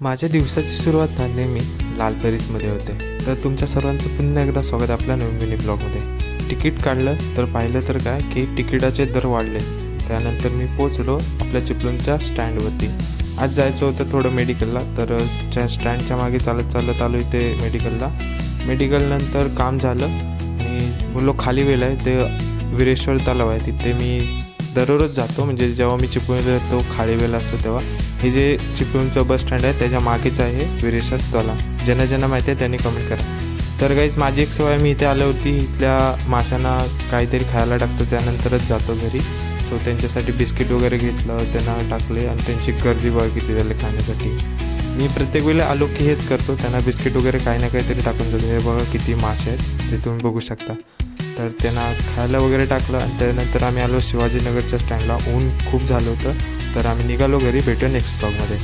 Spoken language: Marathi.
माझ्या दिवसाची सुरुवात ना नेहमी लाल परीसमध्ये होते. तर तुमच्या सर्वांचं पुन्हा एकदा स्वागत आपल्या नवीन मिनी ब्लॉगमध्ये. तिकीट काढलं तर पाहिलं तर काय की तिकिटाचे दर वाढले. त्यानंतर मी पोचलो आपल्या चिपळूणच्या स्टँडवरती. आज जायचं होतं थोडं मेडिकलला, तर त्या स्टँडच्या मागे चालत आलो इथे मेडिकलला. मेडिकलनंतर काम झालं आणि बोललो खाली वेल आहे ते विरेश्वर तलाव आहे, तिथे मी दररोज जातो. म्हणजे जेव्हा मी चिपळूणला येतो खाली वेल असतो तेव्हा. हे जे चिपळूणचं बस स्टँड आहे त्याच्या मागेच आहे विरेश्वर तलाव. ज्यांना माहिती आहे त्यांनी कमेंट करा. तर गाईज माझी एक सवय, मी इथे आलो होती इथल्या माशांना काहीतरी खायला टाकतो त्यानंतरच जातो घरी. सो त्यांच्यासाठी बिस्किट वगैरे घेतलं, त्यांना टाकले आणि त्यांची गर्दी बघा किती झाली खाण्यासाठी. मी प्रत्येक वेळेला आलो की हेच करतो, त्यांना बिस्किट वगैरे काही ना काहीतरी टाकून देतो. हे बघा किती मासे आहेत ते तुम्ही बघू शकता. तर त्यांना खायला वगैरे टाकलं आणि त्यानंतर आम्ही आलो शिवाजीनगरच्या स्टँडला. ऊन खूप झालं होतं तर आम्ही निघालो घरी. भेटू नेक्स्ट ब्लॉगमध्ये.